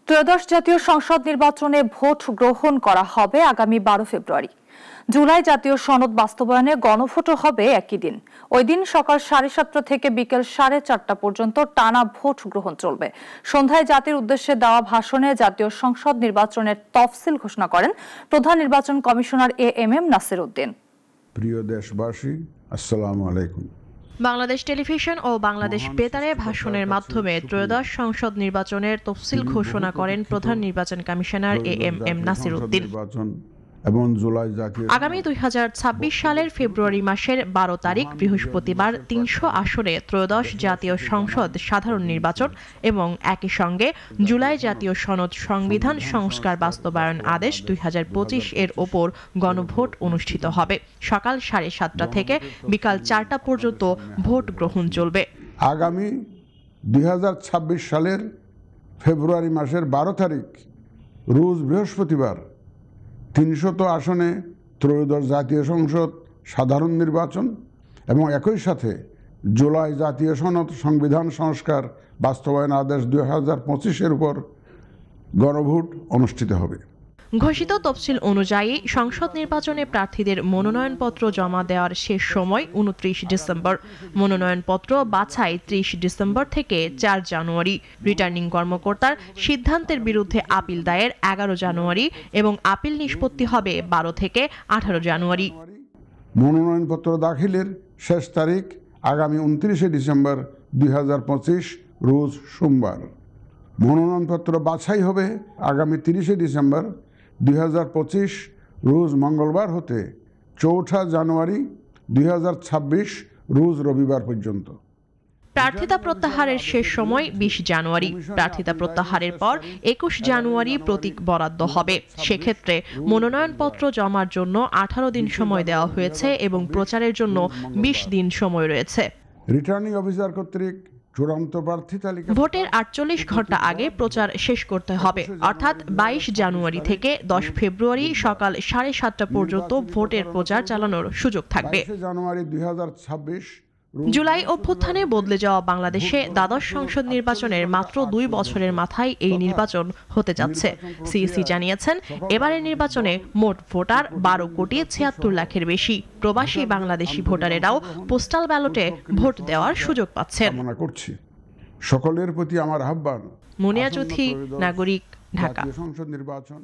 ত্রয়োদশ জাতীয় সংসদ নির্বাচনে ভোট গ্রহণ করা হবে আগামী 12 ফেব্রুয়ারি। জুলাই জাতীয় সনদ বাস্তবায়নে গণভোটও হবে একই দিন। ওই দিন সকাল 7:30 থেকে বিকেল 4:30 পর্যন্ত টানা ভোট গ্রহণ চলবে। সন্ধ্যায় জাতির উদ্দেশ্যে দেওয়া ভাষণে জাতীয় সংসদ নির্বাচনের তফসিল ঘোষণা করেন প্রধান নির্বাচন কমিশনার এএমএম নাসির উদ্দিন। প্রিয় দেশবাসী, আসসালামু আলাইকুম। বাংলাদেশ টেলিভিশন ও বাংলাদেশ বেতারে ভাষণের মাধ্যমে ত্রয়োদশ সংসদ নির্বাচনের তফসিল ঘোষণা করেন প্রধান নির্বাচন কমিশনার এএমএম নাসির উদ্দিন। আগামী 2026 সালের ফেব্রুয়ারি মাসের 12 তারিখ বৃহস্পতিবার 300 আসনে ত্রয়োদশ জাতীয় সংসদ সাধারণ নির্বাচন এবং একই সঙ্গে জুলাই জাতীয় সনদ সংবিধান সংস্কার বাস্তবায়ন আদেশ 2025 এর ওপর গণভোট অনুষ্ঠিত হবে। সকাল 7:30 থেকে বিকাল 4টা পর্যন্ত ভোট গ্রহণ চলবে। আগামী 2026 সালের ফেব্রুয়ারি মাসের 12 তারিখ রোজ বৃহস্পতিবার 300 আসনে ত্রয়োদশ জাতীয় সংসদ সাধারণ নির্বাচন এবং একই সাথে জুলাই জাতীয় সনদ সংবিধান সংস্কার বাস্তবায়ন আদেশ 2025 এর উপর গণভোট অনুষ্ঠিত হবে। ঘোষিত তফসিল অনুযায়ী সংসদ নির্বাচনে প্রার্থীদের মনোনয়নপত্র জমা দেওয়ার শেষ সময় 29 ডিসেম্বর, মনোনয়নপত্র বাছাই 30 ডিসেম্বর থেকে 4 জানুয়ারি, রিটার্নিং কর্মকর্তার সিদ্ধান্তের বিরুদ্ধে আপিল দায়ের 11 জানুয়ারি এবং আপিল নিষ্পত্তি হবে 12 থেকে 18 জানুয়ারি। মনোনয়নপত্র দাখিলের শেষ তারিখ আগামী 29 ডিসেম্বর 2025 রোজ সোমবার। মনোনয়নপত্র বাছাই হবে আগামী 30 ডিসেম্বর 2025 রোজ মঙ্গলবার হতে 4 জানুয়ারি 2026 রোজ রবিবার পর্যন্ত। প্রার্থিতা প্রত্যাহারের শেষ সময় 20 জানুয়ারি। প্রার্থিতা প্রত্যাহারের পর 21 জানুয়ারি প্রতীক বরাদ্দ হবে। সেক্ষেত্রে মনোনয়নপত্র জমার জন্য 18 দিন সময় দেওয়া হয়েছে এবং প্রচারের জন্য 20 দিন সময় রয়েছে। রিটার্নিং অফিসার কর্তৃক ভোটের 48 ঘন্টা আগে প্রচার শেষ করতে হবে, অর্থাৎ 22 জানুয়ারি থেকে 10 ফেব্রুয়ারি সকাল 7:30 পর্যন্ত ভোটের প্রচার চালানোর সুযোগ থাকবে। জুলাই অভ্যুত্থানে বদলে যাওয়া বাংলাদেশে দ্বাদশ সংসদ নির্বাচনের মাত্র 2 বছরের মাথায় এই নির্বাচন হতে যাচ্ছে। সিইসি জানিয়েছেন, এবারের নির্বাচনে মোট ভোটার 12 কোটি 76 লাখের বেশি। প্রবাসী বাংলাদেশি ভোটারেরাও পোস্টাল ব্যালটে ভোট দেওয়ার সুযোগ পাচ্ছেন। সকলের প্রতি আমার আহ্বান। মুনিয়া চৌধুরী, নাগরিক, ঢাকা। সংসদ নির্বাচন